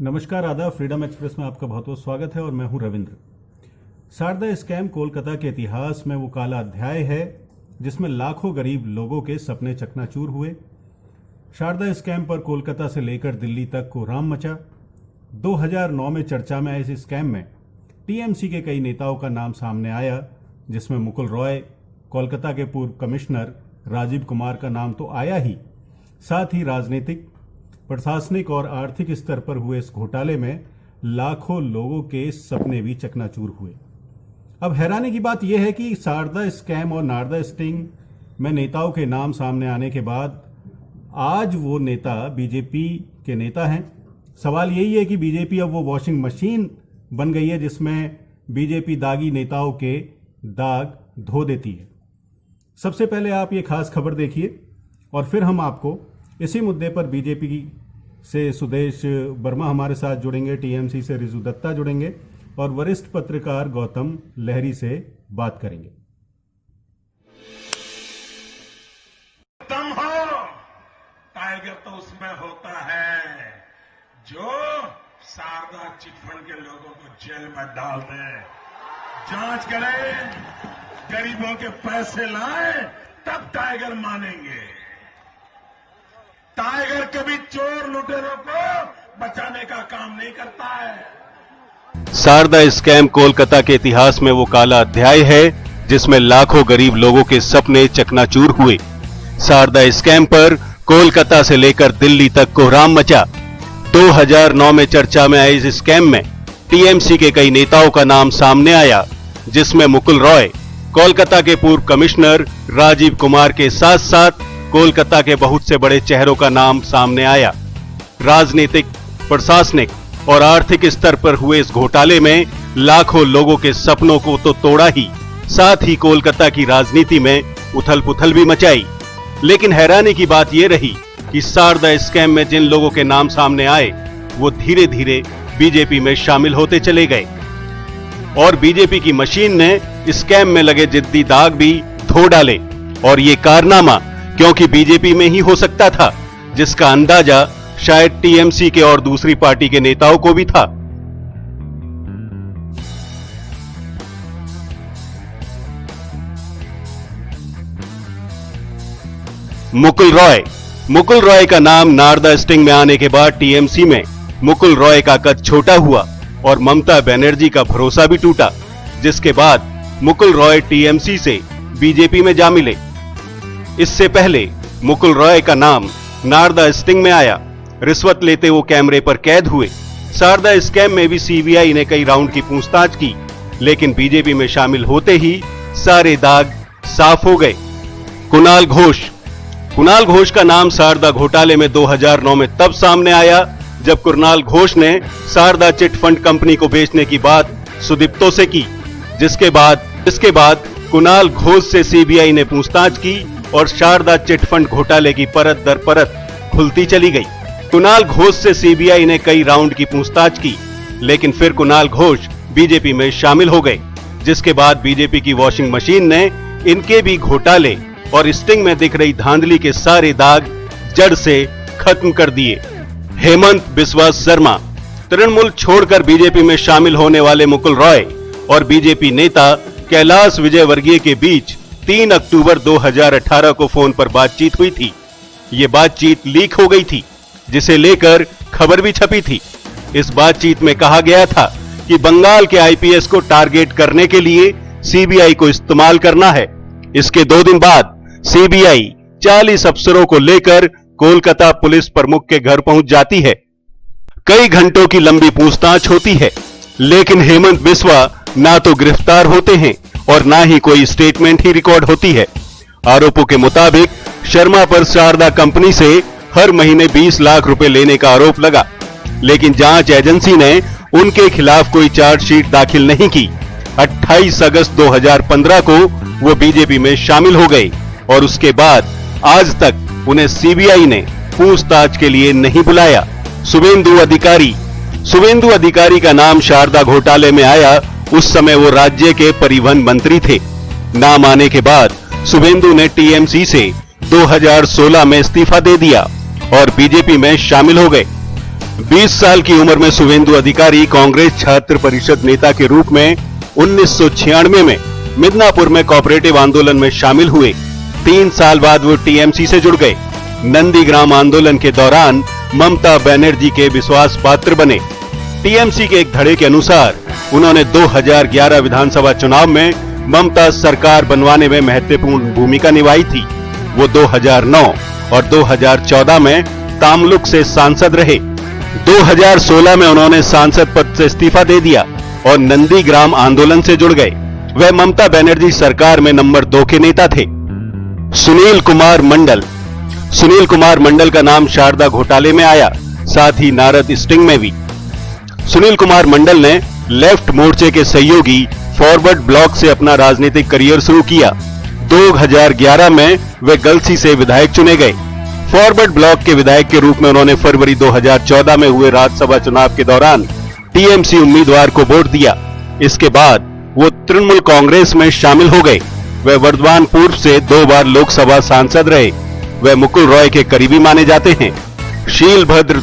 नमस्कार, आदाब। Freedom express में आपका बहुत बहुत स्वागत है और मैं हूं रविंद्र। शारदा स्कैम कोलकाता के इतिहास में वो काला अध्याय है जिसमें लाखों गरीब लोगों के सपने चकनाचूर हुए। शारदा स्कैम पर कोलकाता से लेकर दिल्ली तक कोहराम मचा। 2009 में चर्चा में आए इस स्कैम में टीएमसी के कई नेताओं का नाम सामने आया, जिसमें मुकुल रॉय, कोलकाता के पूर्व कमिश्नर राजीव कुमार का नाम तो आया ही, साथ ही राजनीतिक, प्रशासनिक और आर्थिक स्तर पर हुए इस घोटाले में लाखों लोगों के सपने भी चकनाचूर हुए। अब हैरानी की बात यह है कि शारदा स्कैम और नारदा स्टिंग में नेताओं के नाम सामने आने के बाद आज वो नेता बीजेपी के नेता हैं। सवाल यही है कि बीजेपी अब वो वॉशिंग मशीन बन गई है जिसमें बीजेपी दागी नेताओं के दाग धो देती है। सबसे पहले आप ये खास खबर देखिए और फिर हम आपको इसी मुद्दे पर बीजेपी से सुदेश वर्मा हमारे साथ जुड़ेंगे, टीएमसी से रिजू दत्ता जुड़ेंगे और वरिष्ठ पत्रकार गौतम लहरी से बात करेंगे। दम हो टाइगर तो उसमें होता है जो शारदा चिटफंड के लोगों को जेल में डाल दे, जांच करे, गरीबों के पैसे लाए, तब टाइगर मानेंगे। टाइगर कभी चोर लुटेरों को बचाने का काम नहीं करता है। शारदा स्कैम कोलकाता के इतिहास में वो काला अध्याय है जिसमें लाखों गरीब लोगों के सपने चकनाचूर हुए। शारदा स्कैम पर कोलकाता से लेकर दिल्ली तक कोहराम मचा। 2009 में चर्चा में आए इस स्कैम में टीएमसी के कई नेताओं का नाम सामने आया, जिसमें मुकुल रॉय, कोलकाता के पूर्व कमिश्नर राजीव कुमार के साथ साथ कोलकाता के बहुत से बड़े चेहरों का नाम सामने आया। राजनीतिक, प्रशासनिक और आर्थिक स्तर पर हुए इस घोटाले में लाखों लोगों के सपनों को तो तोड़ा ही, साथ ही कोलकाता की राजनीति में उथल-पुथल भी मचाई। लेकिन हैरानी की बात यह रही कि शारदा स्कैम में जिन लोगों के नाम सामने आए वो धीरे धीरे बीजेपी में शामिल होते चले गए और बीजेपी की मशीन ने स्कैम में लगे जिद्दी दाग भी धो डाले। और ये कारनामा क्योंकि बीजेपी में ही हो सकता था, जिसका अंदाजा शायद टीएमसी के और दूसरी पार्टी के नेताओं को भी था। मुकुल रॉय का नाम नारदा स्टिंग में आने के बाद टीएमसी में मुकुल रॉय का कद छोटा हुआ और ममता बनर्जी का भरोसा भी टूटा, जिसके बाद मुकुल रॉय टीएमसी से बीजेपी में जा मिले। इससे पहले मुकुल रॉय का नाम नारदा स्टिंग में आया। रिश्वत लेते वो कैमरे पर कैद हुए। शारदा स्कैम में भी सीबीआई ने कई राउंड की पूछताछ की, लेकिन बीजेपी में शामिल होते ही सारे दाग साफ हो गए। कुणाल घोष का नाम शारदा घोटाले में 2009 में तब सामने आया जब कुणाल घोष ने शारदा चिट फंड कंपनी को बेचने की बात सुदीप्तो से की, जिसके बाद कुणाल घोष से सीबीआई ने पूछताछ की और शारदा चिट फंड घोटाले की परत दर परत खुलती चली गई। कुणाल घोष से सीबीआई ने कई राउंड की पूछताछ की, लेकिन फिर कुणाल घोष बीजेपी में शामिल हो गए, जिसके बाद बीजेपी की वॉशिंग मशीन ने इनके भी घोटाले और स्टिंग में दिख रही धांधली के सारे दाग जड़ से खत्म कर दिए। हेमंत बिस्वा शर्मा, तृणमूल छोड़कर बीजेपी में शामिल होने वाले मुकुल रॉय और बीजेपी नेता कैलाश विजयवर्गीय के बीच 3 अक्टूबर 2018 को फोन पर बातचीत हुई थी। ये बातचीत लीक हो गई थी, जिसे लेकर खबर भी छपी थी। इस बातचीत में कहा गया था कि बंगाल के आईपीएस को टारगेट करने के लिए सीबीआई को इस्तेमाल करना है। इसके 2 दिन बाद सीबीआई 40 अफसरों को लेकर कोलकाता पुलिस प्रमुख के घर पहुंच जाती है। कई घंटों की लंबी पूछताछ होती है, लेकिन हेमंत बिस्वा ना तो गिरफ्तार होते हैं और ना ही कोई स्टेटमेंट ही रिकॉर्ड होती है। आरोपों के मुताबिक शर्मा पर शारदा कंपनी से हर महीने 20 लाख रुपए लेने का आरोप लगा, लेकिन जांच एजेंसी ने उनके खिलाफ कोई चार्जशीट दाखिल नहीं की। 28 अगस्त 2015 को वो बीजेपी में शामिल हो गए और उसके बाद आज तक उन्हें सीबीआई ने पूछताछ के लिए नहीं बुलाया। शुभेंदु अधिकारी का नाम शारदा घोटाले में आया, उस समय वो राज्य के परिवहन मंत्री थे। नाम आने के बाद शुभेंदु ने टीएमसी से 2016 में इस्तीफा दे दिया और बीजेपी में शामिल हो गए। 20 साल की उम्र में शुभेंदु अधिकारी कांग्रेस छात्र परिषद नेता के रूप में 1996 में मिदनापुर में कोऑपरेटिव आंदोलन में शामिल हुए। 3 साल बाद वो टीएमसी से जुड़ गए। नंदीग्राम आंदोलन के दौरान ममता बनर्जी के विश्वास पात्र बने। टीएमसी के एक धड़े के अनुसार उन्होंने 2011 विधानसभा चुनाव में ममता सरकार बनवाने में महत्वपूर्ण भूमिका निभाई थी। वो 2009 और 2014 में तामलुक से सांसद रहे। 2016 में उन्होंने सांसद पद से इस्तीफा दे दिया और नंदीग्राम आंदोलन से जुड़ गए। वह ममता बनर्जी सरकार में नंबर 2 के नेता थे। सुनील कुमार मंडल का नाम शारदा घोटाले में आया, साथ ही नारद स्टिंग में भी। सुनील कुमार मंडल ने लेफ्ट मोर्चे के सहयोगी फॉरवर्ड ब्लॉक से अपना राजनीतिक करियर शुरू किया। 2011 में वे गलसी से विधायक चुने गए। फॉरवर्ड ब्लॉक के विधायक के रूप में उन्होंने फरवरी 2014 में हुए राज्यसभा चुनाव के दौरान टीएमसी उम्मीदवार को वोट दिया। इसके बाद वो तृणमूल कांग्रेस में शामिल हो गए। वे वर्धमान पूर्व से 2 बार लोकसभा सांसद रहे। वे मुकुल रॉय के करीबी माने जाते हैं। शीलभद्र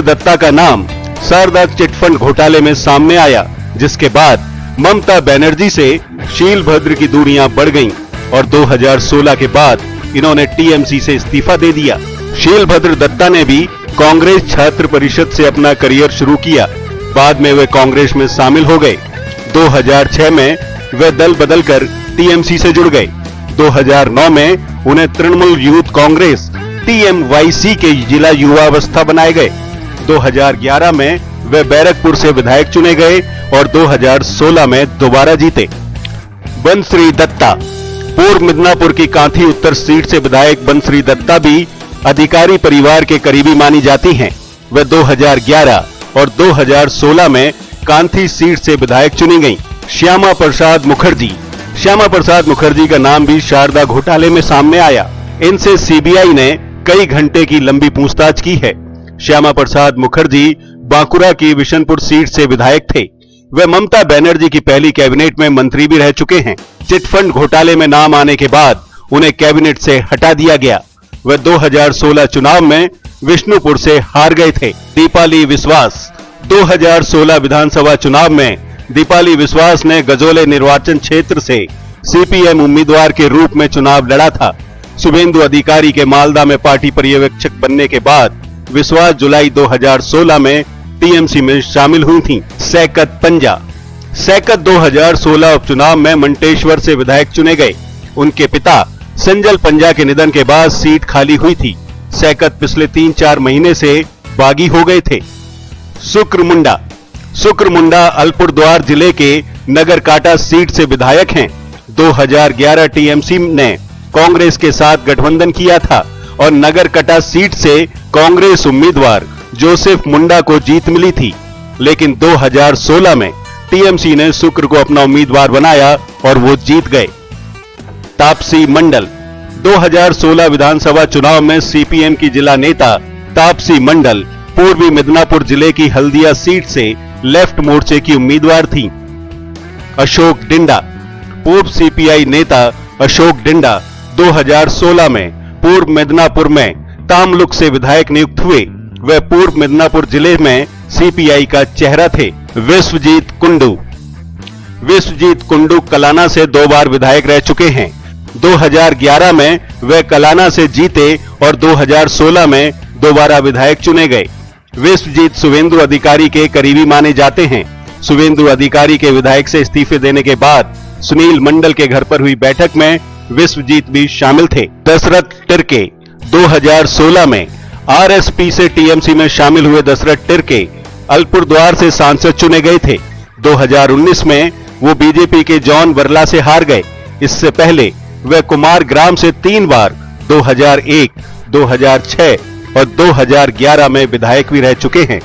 दत्ता का नाम शारदा चिटफंड घोटाले में सामने आया, जिसके बाद ममता बनर्जी से शीलभद्र की दूरियां बढ़ गईं और 2016 के बाद इन्होंने टीएमसी से इस्तीफा दे दिया। शीलभद्र दत्ता ने भी कांग्रेस छात्र परिषद से अपना करियर शुरू किया। बाद में वे कांग्रेस में शामिल हो गए। 2006 में वे दल बदलकर टीएमसी से जुड़ गए। 2009 में उन्हें तृणमूल यूथ कांग्रेस टीएमवाईसी के जिला युवावस्था बनाए गए। 2011 में वे बैरकपुर से विधायक चुने गए और 2016 में दोबारा जीते। बंसरी दत्ता, पूर्व मिदनापुर की कांथी उत्तर सीट से विधायक बंसरी दत्ता भी अधिकारी परिवार के करीबी मानी जाती हैं। वे 2011 और 2016 में कांथी सीट से विधायक चुनी गईं। श्यामा प्रसाद मुखर्जी का नाम भी शारदा घोटाले में सामने आया। इनसे सीबीआई ने कई घंटे की लंबी पूछताछ की है। श्यामा प्रसाद मुखर्जी बांकुरा की विशनपुर सीट से विधायक थे। वे ममता बनर्जी की पहली कैबिनेट में मंत्री भी रह चुके हैं। चिटफंड घोटाले में नाम आने के बाद उन्हें कैबिनेट से हटा दिया गया। वे 2016 चुनाव में विष्णुपुर से हार गए थे। दीपाली विश्वास, 2016 विधानसभा चुनाव में दीपाली विश्वास ने गजोले निर्वाचन क्षेत्र से सीपीएम उम्मीदवार के रूप में चुनाव लड़ा था। शुभेंदु अधिकारी के मालदा में पार्टी पर्यवेक्षक बनने के बाद विश्वास जुलाई 2016 में टीएमसी में शामिल हुई थीं। सैकत 2016 उपचुनाव में मंटेश्वर से विधायक चुने गए। उनके पिता संजल पंजा के निधन के बाद सीट खाली हुई थी। सैकत पिछले 3-4 महीने से बागी हो गए थे। शुक्र मुंडा अलीपुरद्वार जिले के नगर काटा सीट से विधायक हैं। 2011 टीएमसी ने कांग्रेस के साथ गठबंधन किया था और नगर कटा सीट से कांग्रेस उम्मीदवार जोसेफ मुंडा को जीत मिली थी, लेकिन 2016 में टीएमसी ने शुक्र को अपना उम्मीदवार बनाया और वो जीत गए। तापसी मंडल, 2016 विधानसभा चुनाव में सीपीएम की जिला नेता तापसी मंडल पूर्वी मिदनापुर जिले की हल्दिया सीट से लेफ्ट मोर्चे की उम्मीदवार थी। अशोक डिंडा, पूर्व सीपीआई नेता अशोक डिंडा 2016 में पूर्व मिदनापुर में तामलुक से विधायक नियुक्त हुए। वे पूर्व मिदनापुर जिले में सीपीआई का चेहरा थे। विश्वजीत कुंडू कलाना से 2 बार विधायक रह चुके हैं। 2011 में वे कलाना से जीते और 2016 में दोबारा विधायक चुने गए। विश्वजीत शुभेंदु अधिकारी के करीबी माने जाते हैं। शुभेंदु अधिकारी के विधायक से इस्तीफे देने के बाद सुनील मंडल के घर पर हुई बैठक में विश्वजीत भी शामिल थे। दशरथ टिर्के, 2016 में आरएसपी से टीएमसी में शामिल हुए दशरथ टिर्के अलीपुरद्वार से सांसद चुने गए थे। 2019 में वो बीजेपी के जॉन वर्ला से हार गए। इससे पहले वे कुमार ग्राम से 3 बार 2001, 2006 और 2011 में विधायक भी रह चुके हैं।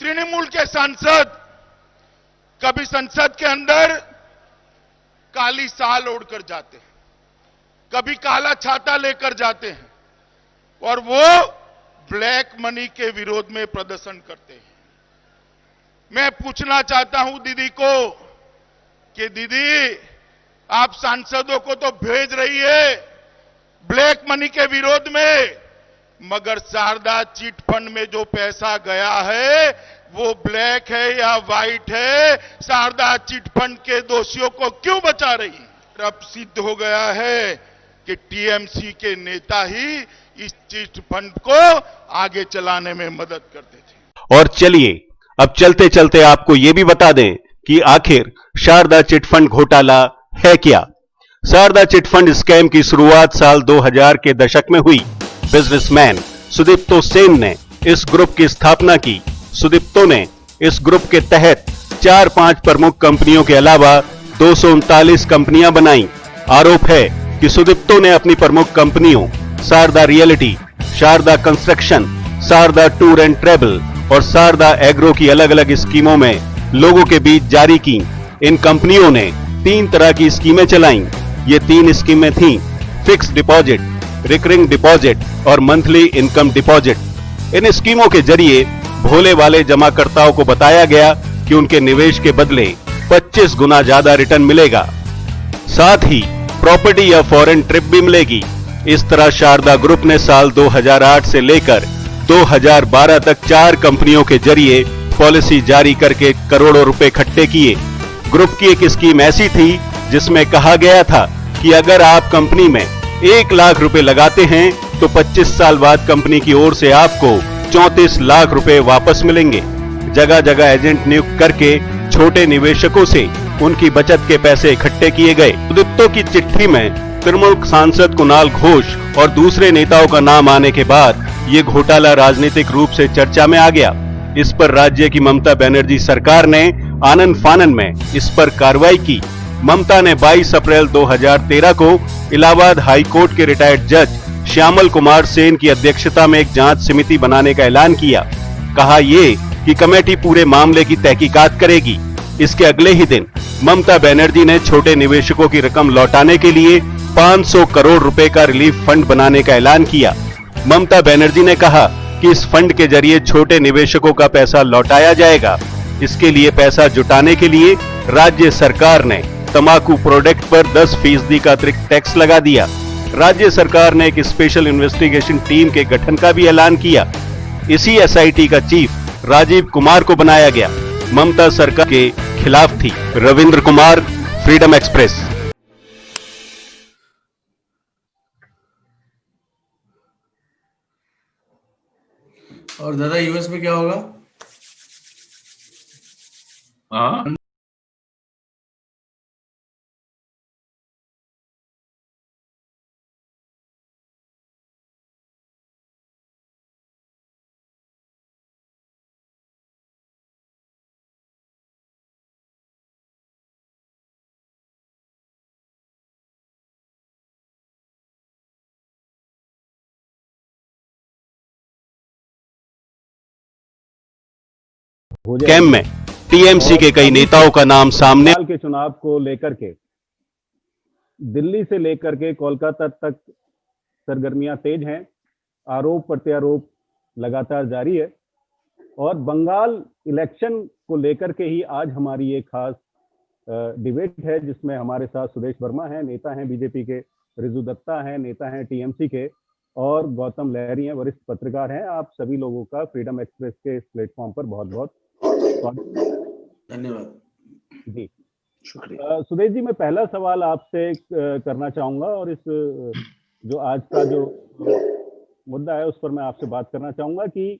तृणमूल के सांसद कभी संसद के अंदर काली शाल ओढ़कर जाते हैं, कभी काला छाता लेकर जाते हैं और वो ब्लैक मनी के विरोध में प्रदर्शन करते हैं। मैं पूछना चाहता हूं दीदी को कि दीदी, आप सांसदों को तो भेज रही है ब्लैक मनी के विरोध में, मगर शारदा चिट फंड में जो पैसा गया है वो ब्लैक है या व्हाइट है? शारदा चिट फंड के दोषियों को क्यों बचा रही है? अब सिद्ध हो गया है कि टीएमसी के नेता ही इस चिट फंड को आगे चलाने में मदद करते थे। और चलिए अब चलते चलते आपको यह भी बता दें कि आखिर शारदा चिटफंड घोटाला है क्या। शारदा चिटफंड स्कैम की शुरुआत साल 2000 के दशक में हुई। बिजनेसमैन सुदीप्तो सेन ने इस ग्रुप की स्थापना की। सुदीप्तो ने इस ग्रुप के तहत 4-5 प्रमुख कंपनियों के अलावा 239 कंपनियां बनाई। आरोप है कि सुदीप्तो ने अपनी प्रमुख कंपनियों Saradha reality, Saradha construction, Saradha tour and travel और शारदा एग्रो की अलग अलग स्कीमों में लोगों के बीच जारी की। इन कंपनियों ने 3 तरह की स्कीमें चलाईं। ये 3 स्कीमें थीं: फिक्स डिपॉजिट, रिकरिंग डिपॉजिट और मंथली इनकम डिपॉजिट। इन स्कीमों के जरिए भोले वाले जमाकर्ताओं को बताया गया कि उनके निवेश के बदले 25 गुना ज्यादा रिटर्न मिलेगा, साथ ही प्रॉपर्टी या फॉरेन ट्रिप भी मिलेगी। इस तरह शारदा ग्रुप ने साल 2008 से लेकर 2012 तक 4 कंपनियों के जरिए पॉलिसी जारी करके करोड़ों रुपए इकट्ठे किए। ग्रुप की एक स्कीम ऐसी थी जिसमें कहा गया था कि अगर आप कंपनी में 1 लाख रुपए लगाते हैं तो 25 साल बाद कंपनी की ओर से आपको 34 लाख रुपए वापस मिलेंगे। जगह जगह एजेंट नियुक्त करके छोटे निवेशकों से उनकी बचत के पैसे इकट्ठे किए गए। सुदीप्तो की चिट्ठी में तृणमूल सांसद कुणाल घोष और दूसरे नेताओं का नाम आने के बाद ये घोटाला राजनीतिक रूप से चर्चा में आ गया। इस पर राज्य की ममता बनर्जी सरकार ने आनन फानन में इस पर कार्रवाई की। ममता ने 22 अप्रैल 2013 को इलाहाबाद हाई कोर्ट के रिटायर्ड जज श्यामल कुमार सेन की अध्यक्षता में एक जांच समिति बनाने का ऐलान किया। कहा ये कि कमेटी पूरे मामले की तहकीकात करेगी। इसके अगले ही दिन ममता बनर्जी ने छोटे निवेशकों की रकम लौटाने के लिए 500 करोड़ रुपए का रिलीफ फंड बनाने का ऐलान किया। ममता बनर्जी ने कहा कि इस फंड के जरिए छोटे निवेशकों का पैसा लौटाया जाएगा। इसके लिए पैसा जुटाने के लिए राज्य सरकार ने तंबाकू प्रोडक्ट पर 10% का अतिरिक्त टैक्स लगा दिया। राज्य सरकार ने एक स्पेशल इन्वेस्टिगेशन टीम के गठन का भी ऐलान किया। इसी एसआईटी का चीफ राजीव कुमार को बनाया गया। ममता सरकार के खिलाफ थी। Ravindra Kumar, freedom express. और दादा यूएस में क्या होगा? हाँ, स्कैम में टीएमसी के कई नेताओं का नाम सामने। के चुनाव को लेकर के दिल्ली से लेकर के कोलकाता तक सरगर्मियां तेज हैं। आरोप प्रत्यारोप लगातार जारी है और बंगाल इलेक्शन को लेकर के ही आज हमारी एक खास डिबेट है, जिसमें हमारे साथ सुदेश वर्मा हैं, नेता हैं बीजेपी के, रिजू दत्ता हैं, नेता हैं टीएमसी के, और गौतम लहरी हैं, वरिष्ठ पत्रकार हैं। आप सभी लोगों का फ्रीडम एक्सप्रेस के इस प्लेटफॉर्म पर बहुत बहुत धन्यवाद जी, शुक्रिया। सुदेश जी, मैं पहला सवाल आपसे करना चाहूंगा और इस जो आज का जो मुद्दा है उस पर मैं आपसे बात करना चाहूंगा कि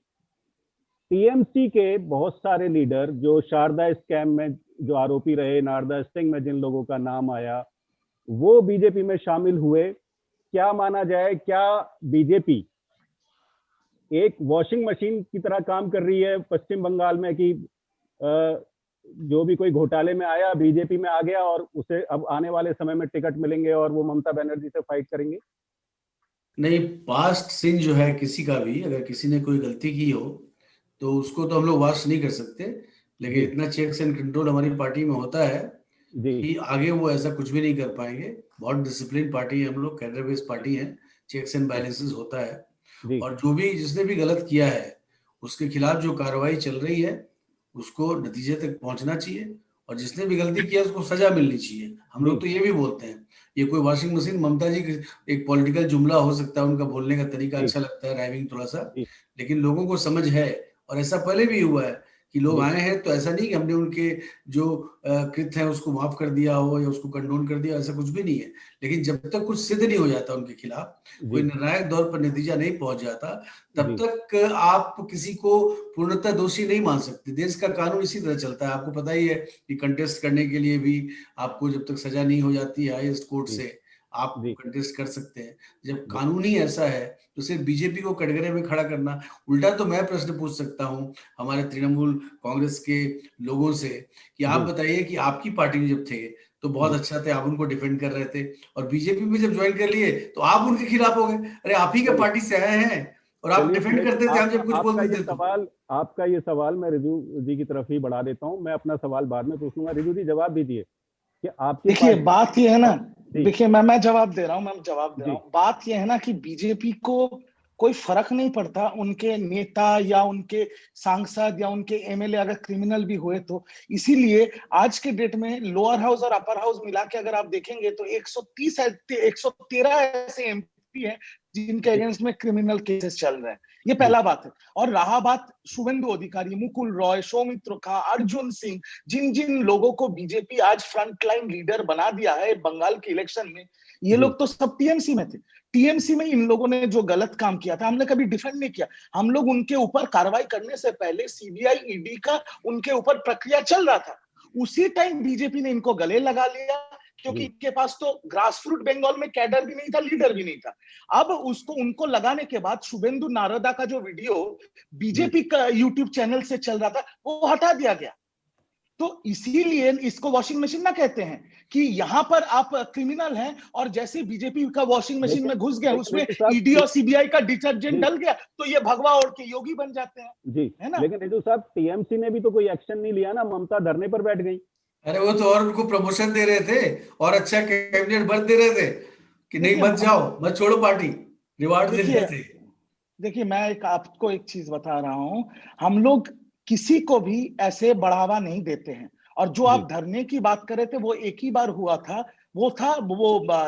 टीएमसी के बहुत सारे लीडर जो शारदा स्कैम में जो आरोपी रहे, नारदा स्टिंग में जिन लोगों का नाम आया, वो बीजेपी में शामिल हुए। क्या माना जाए, क्या बीजेपी एक वॉशिंग मशीन की तरह काम कर रही है पश्चिम बंगाल में कि जो भी कोई घोटाले में आया बीजेपी में आ गया और उसे अब आने वाले समय में टिकट मिलेंगे और वो ममता बनर्जी से फाइट करेंगे? नहीं, पास्ट सिन जो है किसी का भी, अगर किसी ने कोई गलती की हो तो उसको तो हम लोग वाश नहीं कर सकते, लेकिन इतना चेक्स एंड कंट्रोल हमारी पार्टी में होता है कि आगे वो ऐसा कुछ भी नहीं कर पाएंगे। बहुत डिसिप्लिन पार्टी है हम लोग, कैडर बेस्ड पार्टी है, चेक्स एंड बैलेंसेस होता है। और जो भी जिसने भी गलत किया है उसके खिलाफ जो कार्रवाई चल रही है उसको नतीजे तक पहुंचना चाहिए और जिसने भी गलती किया उसको सजा मिलनी चाहिए। हम लोग तो ये भी बोलते हैं, ये कोई वॉशिंग मशीन, ममता जी एक पॉलिटिकल जुमला हो सकता है, उनका बोलने का तरीका अच्छा लगता है, राइमिंग थोड़ा सा, लेकिन लोगों को समझ है। और ऐसा पहले भी हुआ है कि लोग आए हैं तो ऐसा नहीं कि हमने उनके जो कृत्य है उसको माफ कर दिया हो या उसको कंडोन कर दिया, ऐसा कुछ भी नहीं है। लेकिन जब तक कुछ सिद्ध नहीं हो जाता उनके खिलाफ, कोई निर्णायक दौर पर नतीजा नहीं पहुंच जाता, तब तक आप किसी को पूर्णतः दोषी नहीं मान सकते। देश का कानून इसी तरह चलता है, आपको पता ही है कि कंटेस्ट करने के लिए भी आपको जब तक सजा नहीं हो जाती है हाईएस्ट कोर्ट से, आप कंटेस्ट कर सकते हैं। जब कानून ही ऐसा है तो सिर्फ बीजेपी को कटघरे में खड़ा करना, उल्टा तो मैं प्रश्न पूछ सकता हूं हमारे तृणमूल कांग्रेस के लोगों से कि आप बताइए कि आपकी पार्टी में जब थे तो बहुत अच्छा थे, आप उनको डिफेंड कर रहे थे, और बीजेपी में जब ज्वाइन कर लिए तो आप उनके खिलाफ हो गए। अरे आप ही के पार्टी से आए हैं और आप डिफेंड करते थे, आप जब कुछ बोलते थे तो। आपका ये सवाल मैं रिजू जी की तरफ ही बढ़ा देता हूं, मैं अपना सवाल बाद में पूछूंगा। रिजू जी जवाब दीजिए कि आपकी, देखिए बात ये है ना, देखिए मैं जवाब दे रहा हूँ, बात ये है ना कि बीजेपी को कोई फर्क नहीं पड़ता उनके नेता या उनके सांसद या उनके एमएलए अगर क्रिमिनल भी हुए तो। इसीलिए आज के डेट में लोअर हाउस और अपर हाउस मिला के अगर आप देखेंगे तो 113 ऐसे एमपी हैं जिनके अगेंस्ट में क्रिमिनल केसेस चल रहे हैं। ये पहला बात है। और रहा बात शुवेंदु अधिकारी, मुकुल रॉय, सौमित्र खा, अर्जुन सिंह, जिन जिन लोगों को बीजेपी आज फ्रंटलाइन लीडर बना दिया है बंगाल के इलेक्शन में, ये लोग तो सब टीएमसी में थे। टीएमसी में इन लोगों ने जो गलत काम किया था हमने कभी डिफेंड नहीं किया। हम लोग उनके ऊपर कार्रवाई करने से पहले सीबीआई ईडी का उनके ऊपर प्रक्रिया चल रहा था, उसी टाइम बीजेपी ने इनको गले लगा लिया, क्योंकि इनके पास तो ग्रास रूट बंगाल में कैडर भी नहीं था, लीडर भी नहीं था। अब उनको लगाने के बाद शुभेंदु नारदा का जो वीडियो बीजेपी का यूट्यूब चैनल से चल रहा था वो हटा दिया गया। तो इसीलिए इसको वॉशिंग मशीन ना कहते हैं कि यहां पर आप क्रिमिनल हैं और जैसे बीजेपी का वॉशिंग मशीन में घुस गया, उसमें ईडी और सीबीआई का डिटर्जेंट डल गया तो ये भगवा ओढ़ के योगी बन जाते हैं जी, है ना। लेकिन रिजू साहब टीएमसी ने भी तो कोई एक्शन नहीं लिया ना, ममता धरने पर बैठ गई। अरे वो तो और उनको प्रमोशन दे रहे थे और अच्छा कैबिनेट बर्थ दे रहे थे कि नहीं मत जाओ, मत छोड़ो पार्टी, रिवार्ड दे रहे थे। देखिए मैं आपको एक चीज बता रहा हूं, हम लोग किसी को भी ऐसे बढ़ावा नहीं देते हैं। और जो आप धरने की बात कर रहे थे वो एक ही बार हुआ था, वो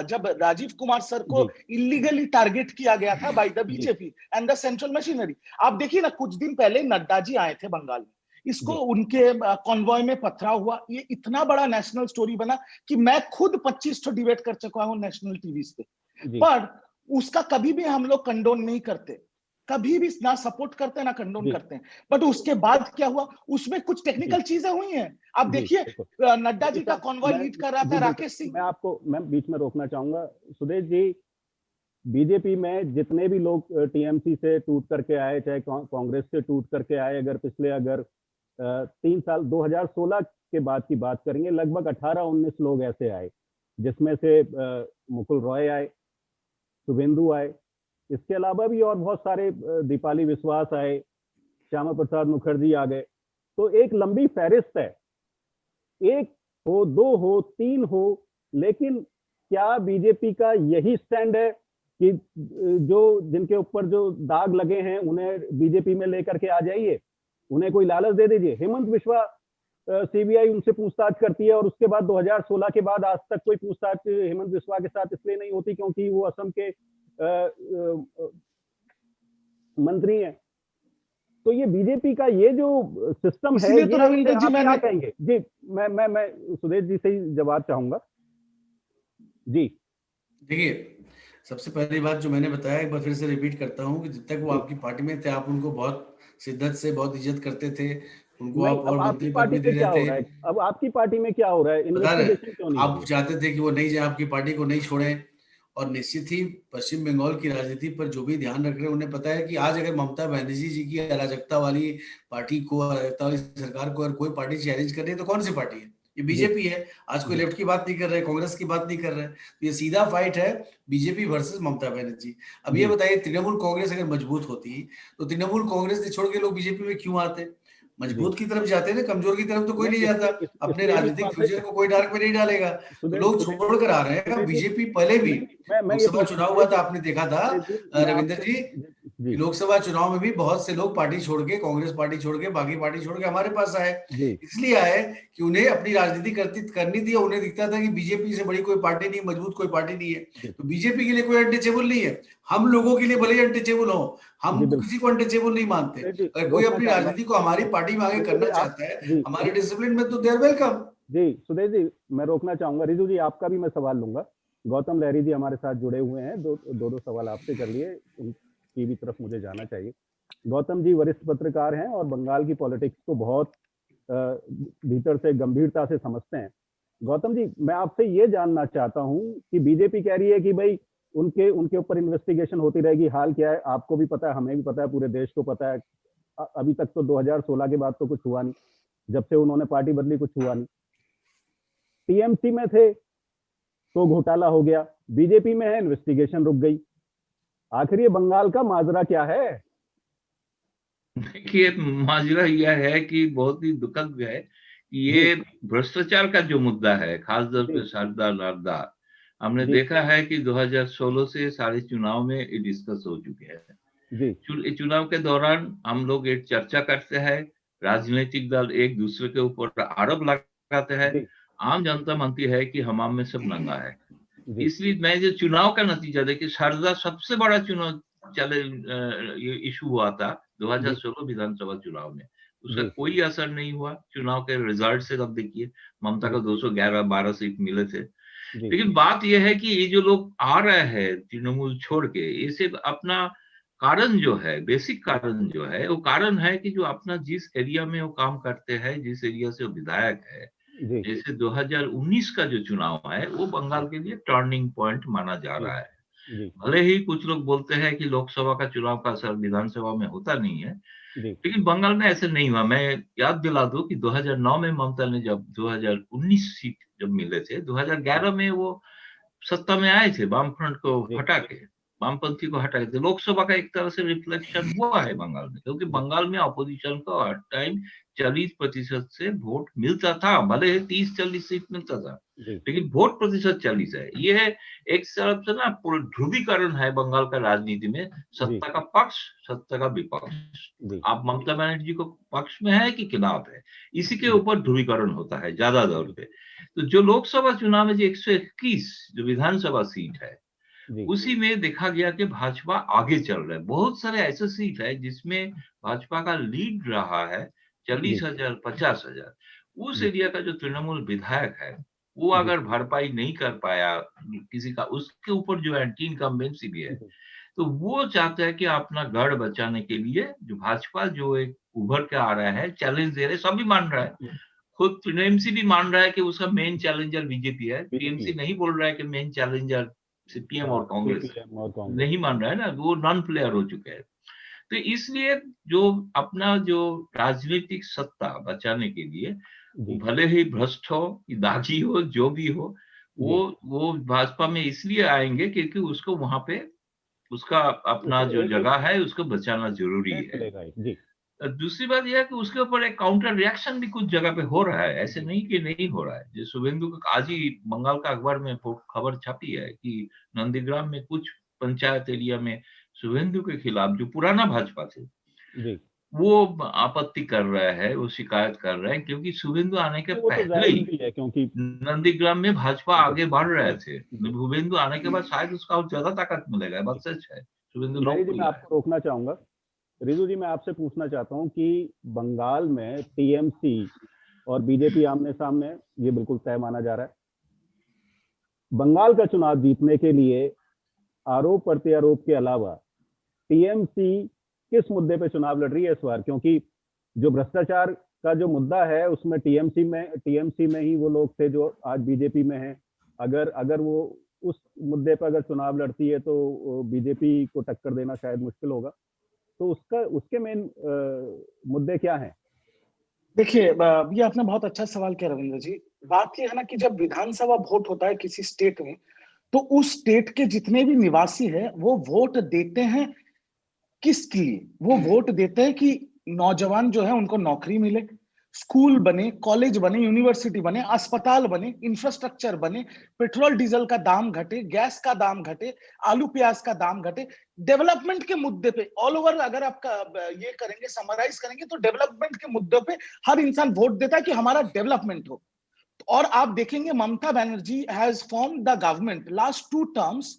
जब राजीव कुमार सर को इलीगली टारगेट किया गया था by the BJP and the central machinery. आप देखिए ना, कुछ दिन पहले नड्डा जी आए थे बंगाल में, इसको उनके कॉन्वॉय में पथराव हुआ, ये इतना बड़ा नेशनल स्टोरी बना कि मैं खुद 25 तो डिबेट कर चुका हूं नेशनल टीवी पे। पर उसका कभी भी हम लोग कंडोन नहीं करते, कभी भी ना सपोर्ट करते ना कंडोन करते हैं। बट उसके बाद क्या हुआ, उसमें कुछ टेक्निकल चीजें हुई हैं। आप देखिए नड्डा जी का कॉन्वॉय लीड कर रहा था राकेश सिंह। मैं बीच में रोकना चाहूंगा सुदेश जी, बीजेपी में जितने भी लोग टीएमसी से टूट करके आए, चाहे कांग्रेस से टूट करके आए, अगर पिछले 3 साल 2016 के बाद की बात करेंगे, लगभग 18-19 लोग ऐसे आए, जिसमें से मुकुल रॉय आए, शुभेंदु आए, इसके अलावा भी और बहुत सारे, दीपाली विश्वास आए, श्यामा प्रसाद मुखर्जी आ गए। तो एक लंबी फहरिस्त है, 1 हो 2 हो 3 हो, लेकिन क्या बीजेपी का यही स्टैंड है कि जिनके ऊपर जो दाग लगे हैं उन्हें बीजेपी में लेकर के आ जाइए, उन्हें कोई लालच दे दीजिए। हेमंत बिश्वा, सीबीआई उनसे पूछताछ करती है और उसके बाद 2016 के बाद आज तक कोई पूछताछ हेमंत बिश्वा के साथ इसलिए नहीं होती क्योंकि वो असम के मंत्री हैं। तो ये बीजेपी का ये जो सिस्टम है, ये तो रविंद्र जी क्या कहेंगे जी? मैं सुदेश जी से ही जवाब चाहूंगा जी। देखिए, सबसे पहली बात जो मैंने बताया, एक बार फिर से रिपीट करता हूं कि जब तक वो आपकी पार्टी में थे आप उनको बहुत शिद्दत से बहुत इज्जत करते थे, उनको आप और मंत्री पद भी दे रहे थे। अब आपकी पार्टी में क्या हो रहा है? इन्वेस्टिगेशन क्यों नहीं? आप चाहते थे कि वो नहीं जाए, आपकी पार्टी को नहीं छोड़े, और निश्चित ही पश्चिम बंगाल की राजनीति पर जो भी ध्यान रख रहे हैं उन्हें पता है कि आज अगर ममता बनर्जी जी की अराजकता वाली पार्टी को, अराजकता वाली सरकार को अगर कोई पार्टी चैलेंज कर रही है तो कौन सी पार्टी है? ये बीजेपी है। आज कोई लेफ्ट की बात नहीं कर रहे, कांग्रेस की बात नहीं कर रहे, तो ये सीधा फाइट है बीजेपी वर्सेस ममता बनर्जी। अब ये बताइए, तृणमूल कांग्रेस अगर मजबूत होती तो तृणमूल कांग्रेस छोड़ के लोग बीजेपी में क्यों आते? मजबूत की तरफ जाते हैं ना, कमजोर की तरफ तो कोई नहीं जाता। अपने राजनीतिक फ्यूचर को कोई डार्क में नहीं डालेगा, तो लोग छोड़ कर आ रहे हैं। बीजेपी पहले भी लोकसभा चुनाव हुआ था, आपने देखा था रविंद्र जी, जी लोकसभा चुनाव में भी बहुत से लोग पार्टी छोड़ के, कांग्रेस पार्टी छोड़ के, बाकी पार्टी छोड़ के हमारे पास आए। जी इसलिए आए कि उन्हें अपनी राजनीति करनी थी, और उन्हें दिखता था कि बीजेपी से बड़ी कोई पार्टी नहीं, मजबूत कोई पार्टी नहीं है। तो बीजेपी के लिए कोई अनटचेबल नहीं है। हम लोगों के लिए भले ही अनटचेबल हो, हम जी, बिल्कुल। किसी को अनटचेबल नहीं मानते। जी, अगर कोई रोकना अपनी चाहूंगा। राजनीति को हमारी पार्टी में आगे रिजू करना जी, आप चाहता है, जी हमारे डिसिप्लिन में, तो दे आर वेलकम। जी सुदेश जी, मैं रोकना चाहूंगा। रिजू जी, आपका भी मैं सवाल लूंगा। गौतम लहरी जी हमारे साथ जुड़े हुए हैं, दो सवाल आपसे कर लिए, उनकी भी तरफ मुझे जाना चाहिए। गौतम जी वरिष्ठ पत्रकार हैं और बंगाल की पॉलिटिक्स को बहुत भीतर से गंभीरता से समझते हैं। गौतम जी, मैं आपसे ये जानना चाहता हूं कि बीजेपी कह रही है कि भाई उनके ऊपर इन्वेस्टिगेशन होती रहेगी। हाल क्या है आपको भी पता है, हमें भी पता है, पूरे देश को पता है। अभी तक तो 2016 के बाद तो कुछ हुआ नहीं, जब से उन्होंने पार्टी बदली कुछ हुआ नहीं। टीएमसी में थे तो घोटाला हो गया, बीजेपी में है इन्वेस्टिगेशन रुक गई। आखिर ये बंगाल का माजरा क्या है? देखिए, माजरा यह है कि बहुत ही दुखद है कि ये भ्रष्टाचार का जो मुद्दा है, खासतौर पे शारदा लाडा, हमने देखा है कि 2016 से सारे चुनाव में ये डिस्कस हो चुके हैं। जी चुनाव के दौरान हम लोग एक चर्चा करते हैं, राजनीतिक दल एक दूसरे के ऊपर आरोप लगाते हैं, आम जनता मानती है कि हमाम में सब नंगा है। इसलिए मैं जो चुनाव का नतीजा देखिए, शारदा सबसे बड़ा चुनाव ये इशू हुआ था 2016 विधानसभा चुनाव में, उसका कोई असर नहीं हुआ। चुनाव के रिजल्ट से अब देखिए, ममता को 211-12 सीट मिले थे। लेकिन बात यह है कि ये जो लोग आ रहे हैं तृणमूल छोड़ के, ये सिर्फ अपना कारण जो है, बेसिक कारण जो है, वो कारण है कि जो अपना जिस एरिया में वो काम करते हैं, जिस एरिया से वो विधायक है, जैसे 2019 का जो चुनाव है वो बंगाल के लिए टर्निंग पॉइंट माना जा रहा है। भले ही कुछ लोग बोलते हैं कि लोकसभा का चुनाव का असर विधानसभा में होता नहीं है, लेकिन बंगाल में ऐसे नहीं हुआ। मैं याद दिला दूं कि 2009 में ममता ने जब 2019 सीट जब मिले थे, 2011 में वो सत्ता में आए थे वामफ्रंट को हटा के, वामपंथी को हटा के। लोकसभा का एक तरह से रिफ्लेक्शन हुआ है बंगाल में, क्योंकि बंगाल में अपोजिशन को हर टाइम 40% से वोट मिलता था, भले ही 30-40 सीट मिलता था, लेकिन वोट प्रतिशत 40 है। ये एक तरफ से ना पूरा ध्रुवीकरण है बंगाल का राजनीति में, सत्ता का पक्ष, सत्ता का विपक्ष। आप ममता बनर्जी को पक्ष में है कि खिलाफ है, इसी के ऊपर ध्रुवीकरण होता है ज्यादा दौर पे। तो जो लोकसभा चुनाव में जो 121 जो विधानसभा सीट है, उसी में देखा गया कि भाजपा आगे चल रहा है। बहुत सारे ऐसे सीट है जिसमें भाजपा का लीड रहा है 40,000, 50,000। उस एरिया का जो तृणमूल विधायक है, वो अगर भरपाई नहीं कर पाया किसी का, उसके ऊपर जो एंटी इनकम्बेंसी भी है, तो वो चाहता है कि अपना गढ़ बचाने के लिए जो भाजपा जो एक उभर के आ रहा है, चैलेंज दे रहे, सभी मान रहा है, खुद टीएमसी भी मान रहा है कि उसका मेन चैलेंजर बीजेपी है। टीएमसी नहीं बोल रहा है कि मेन चैलेंजर सीपीएम और कांग्रेस नहीं मान रहा है ना, वो नॉन प्लेयर हो चुके हैं। तो इसलिए जो अपना जो राजनीतिक सत्ता बचाने के लिए, भले ही भ्रष्ट हो, दागी हो, जो भी हो, वो भाजपा में इसलिए आएंगे क्योंकि उसको वहां पे उसका अपना जो जगह है उसको बचाना जरूरी है। दूसरी बात यह है कि उसके ऊपर एक काउंटर रिएक्शन भी कुछ जगह पे हो रहा है, ऐसे नहीं कि नहीं हो रहा है। जो शुभेंदु का आज ही बंगाल का अखबार में खबर छपी है कि नंदीग्राम में कुछ पंचायत एरिया में शुभेंदु के खिलाफ जो पुराना भाजपा थे वो आपत्ति कर रहा है, वो शिकायत कर रहे हैं, क्योंकि शुभेंदु आने के पहले ही क्योंकि नंदीग्राम में भाजपा आगे बढ़ रहे थे। शुभेंदु आने के बाद शायद उसका और ज्यादा ताकत मिलेगा, बात सच है। शुभेंदु मैं आपको रोकना चाहूंगा। रिजू जी, मैं आपसे पूछना चाहता हूं कि बंगाल में टीएमसी और बीजेपी आमने सामने, ये बिल्कुल तय माना जा रहा है। बंगाल का चुनाव जीतने के लिए आरोप प्रत्यारोप के अलावा टीएमसी किस मुद्दे पे चुनाव लड़ रही है इस बार? क्योंकि जो भ्रष्टाचार का जो मुद्दा है उसमें टीएमसी में ही वो लोग थे जो आज बीजेपी में हैं। अगर वो उस मुद्दे पर अगर चुनाव लड़ती है तो बीजेपी को टक्कर देना शायद मुश्किल होगा। तो उसके मेन मुद्दे क्या हैं? देखिए, ये आपने बहुत अच्छा सवाल किया रविंद्र जी। बात ये है ना कि जब विधानसभा वोट होता है किसी स्टेट में, तो उस स्टेट के जितने भी निवासी हैं वो वोट देते हैं किसके लिए? वो वोट देते हैं कि नौजवान जो है उनको नौकरी मिले, स्कूल बने, कॉलेज बने, यूनिवर्सिटी बने, अस्पताल बने, इंफ्रास्ट्रक्चर बने, पेट्रोल डीजल का दाम घटे, गैस का दाम घटे, आलू प्याज का दाम घटे। डेवलपमेंट के मुद्दे पे ऑल ओवर अगर आपका ये करेंगे, समराइज करेंगे, तो डेवलपमेंट के मुद्दे पे हर इंसान वोट देता है कि हमारा डेवलपमेंट हो। और आप देखेंगे Mamata Banerjee has formed the government last 2 terms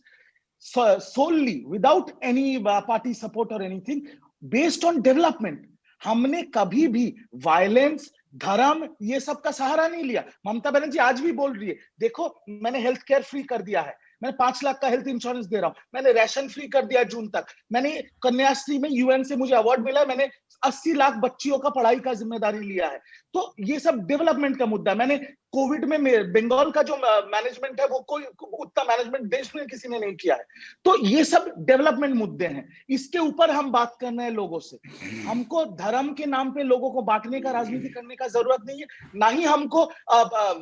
solely without any party support or anything based on development। हमने कभी भी वायलेंस, धर्म, ये सब का सहारा नहीं लिया। ममता बनर्जी आज भी बोल रही है, देखो मैंने हेल्थ केयर फ्री कर दिया है, मैंने 5 लाख का हेल्थ इंश्योरेंस दे रहा हूं, मैंने राशन फ्री कर दिया जून तक, मैंने कन्याश्री में यूएन से मुझे अवार्ड मिला, मैंने 80 लाख बच्चियों का पढ़ाई का जिम्मेदारी लिया है। तो ये सब डेवलपमेंट का मुद्दा। मैंने कोविड में बंगाल का जो मैनेजमेंट है वो कोई उतना मैनेजमेंट देश में किसी ने नहीं किया है। तो ये सब डेवलपमेंट मुद्दे हैं, इसके ऊपर हम बात कर रहे हैं लोगों से। हमको धर्म के नाम पे लोगों को बांटने का राजनीति करने का जरूरत नहीं है, ना ही हमको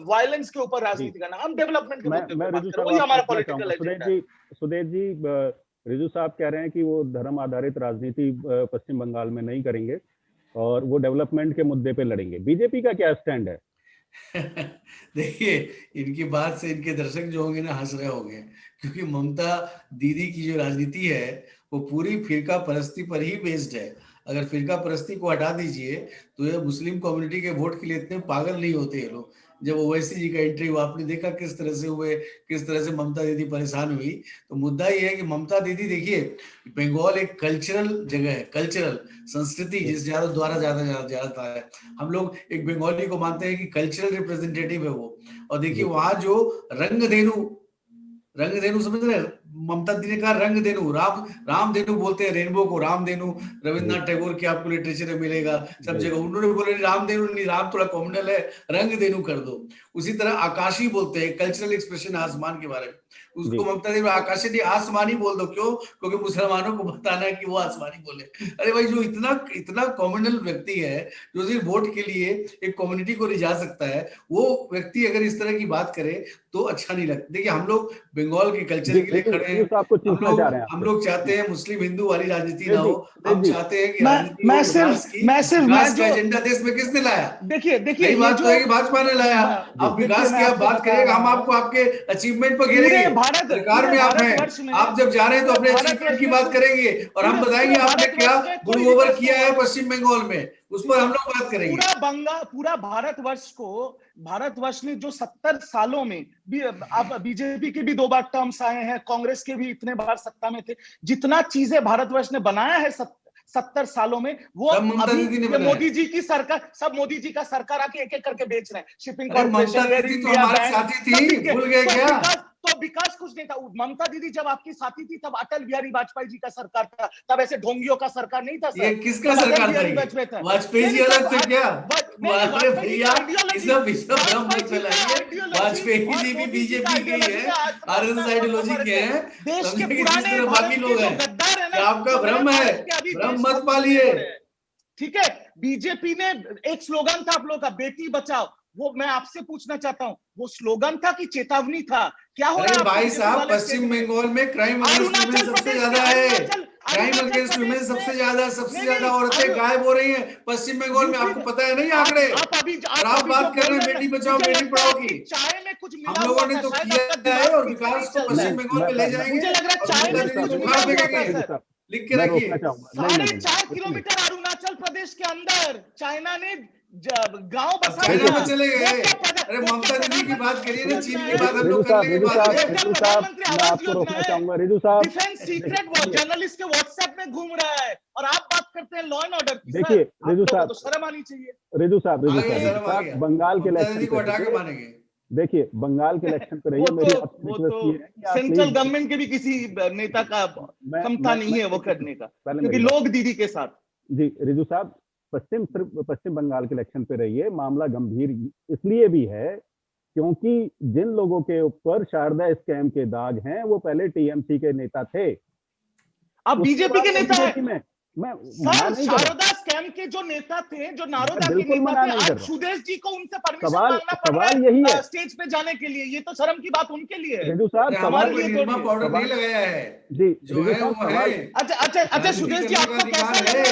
वायलेंस के ऊपर राजनीति करना। हम डेवलपमेंट के मुद्दे पे बात कर रहे हैं, वही हमारा पॉलिटिकल एजेंडा है। सुदेश जी, रिजू साहब कह रहे हैं कि वो धर्म आधारित राजनीति पश्चिम बंगाल में नहीं करेंगे और वो डेवलपमेंट के मुद्दे पे लड़ेंगे। बीजेपी का क्या स्टैंड है? देखिए, इनकी बात से इनके दर्शक जो होंगे ना हंस रहे होंगे, क्योंकि ममता दीदी की जो राजनीति है वो पूरी फिरका परस्ती पर ही बेस्ड है। अगर फिरका परस्ती को हटा दीजिए तो ये मुस्लिम कम्युनिटी के वोट के लिए इतने पागल नहीं होते ये लोग। जब ओवैसी जी का एंट्री हुआ, आपने देखा किस तरह से हुए, किस तरह से ममता दीदी परेशान हुई। तो मुद्दा ये है कि ममता दीदी, देखिए बंगाल एक कल्चरल जगह है, कल्चरल संस्कृति जिस द्वारा ज्यादा जाता है। हम लोग एक बंगाली को मानते हैं कि कल्चरल रिप्रेजेंटेटिव है वो। और देखिए वहां जो रंगधेनु समझ रहे हैं, ममता दी ने कहा रंगधेनु, रामधेनु बोलते हैं रेनबो को, रामधेनु रविन्द्रनाथ टैगोर की आपको लिटरेचर में मिलेगा सब जगह। उन्होंने बोले रामधेनु नहीं, राम थोड़ा कॉमनल है, रंगधेनु कर दो। उसी तरह आकाशी बोलते हैं, कल्चरल एक्सप्रेशन आसमान के बारे में, उसको ममता दी आकाशी नहीं आसमानी बोल दो। क्यों? क्योंकि मुसलमानों को बताना है कि वो आसमानी बोले। अरे भाई, जो इतना कॉमनल व्यक्ति है जो सिर्फ वोट के लिए एक कम्युनिटी को रिझा सकता है, वो व्यक्ति अगर इस तरह की बात करे तो अच्छा नहीं लगता। देखिए, हम लोग बंगाल के कल्चर के लिए खड़े हैं। हम लोग चाहते हैं मुस्लिम हिंदू वाली राजनीति ना हो। हम चाहते हैं कि विकास का एजेंडा देश में किसने लाया? देखिए बात तो है कि भाजपा ने लाया। आप विकास की आप बात करिएगा, हम आपको आपके अचीवमेंट पर घेरेंगे। सरकार में आप हैं, आप जब जा रहे हैं तो अपने अचीवमेंट की बात करेंगे और हम बताएंगे आपने क्या गुड ओवर किया है पश्चिम बंगाल में, उस पर हम लोग बात करेंगे। पूरा भारतवर्ष ने जो 70 सालों में भी, अब बीजेपी के भी 2 बार टर्म्स आए हैं, कांग्रेस के भी इतने बार सत्ता में थे, जितना चीजें भारतवर्ष ने बनाया है 70 सालों में, वो अभी मोदी जी की सरकार, सब मोदी जी का सरकार आके एक एक करके बेच रहे हैं। शिपिंग कॉर्पोरेशन, एयर इंडिया, भूल गए क्या? तो विकास कुछ नहीं था। ममता दीदी जब आपकी साथी थी तब अटल बिहारी वाजपेयी जी का सरकार था, तब ऐसे ढोंगियों का सरकार नहीं था। ये किसका सरकार था? वाजपेयी जी अलग थे क्या? अरे भैया, वाजपेयी जी भी बीजेपी के ही है, आरएसएस आइडियोलॉजी के हैं। देश के पुराने बाकी लोग हैं, आपका भ्रम है, भ्रम मत पालिए। ठीक है, बीजेपी ने एक स्लोगन था आप लोगों का, बेटी बचाओ, वो मैं आपसे पूछना चाहता हूँ, वो स्लोगन था कि चेतावनी था? क्या हो रहा है भाई साहब? पश्चिम बंगाल में क्राइम अगेंस्ट वुमेन सबसे ज्यादा है, क्राइम अगेंस्ट वुमेन सबसे ज्यादा औरतें गायब हो रही हैं पश्चिम बंगाल में। आपको पता है नहीं आंकड़े? आप बात कर रहे हैं बेटी बचाओ बेटी पढ़ाओ की, हम लोगों ने तो किया है और विकास को पश्चिम बंगाल में ले जाएंगे। मुझे लग रहा है चाय में लिख के रखिए, 4.5 किलोमीटर अरुणाचल प्रदेश के अंदर चाइना ने गांव बसा दिया। चले गए। अरे ममता दीदी की बात करिए ना, चीन की बात हम लोग कर लेंगे बाद में। मैं आपको रोकना चाहूंगा रिजू साहब। डिफेंस सीक्रेट जर्नलिस्ट के व्हाट्सएप में घूम रहा है और आप बात करते हैं लॉ एंड ऑर्डर की। देखिए रिजू साहब, तो शर्म आनी चाहिए। रिजू साहब बंगाल के इलेक्शन, देखिए बंगाल के इलेक्शन पे रही है, मेरी सेंट्रल गवर्नमेंट के भी किसी नेता का क्षमता नहीं है वो करने का, क्योंकि लोग दीदी के साथ। जी रिजू साहब, पश्चिम बंगाल के इलेक्शन पे रही है, मामला गंभीर इसलिए भी है क्योंकि जिन लोगों के ऊपर शारदा स्कैम के दाग हैं वो पहले टीएमसी के नेता थे, अब बीजेपी के नेता है। मैं शारदा स्कैम के जो नेता थे, जो नारोदा के नेता थे, आज सुदेश जी को उनसे परमिशन मांगना पड़ रहा है यही है स्टेज पे जाने के लिए। ये तो शर्म की बात उनके लिए है। रिजू साहब, हमारे लिए तो पाउडर नहीं लगाया है जी, जो है वो है। अच्छा सुदेश जी, आपको कैसा लग रहा है?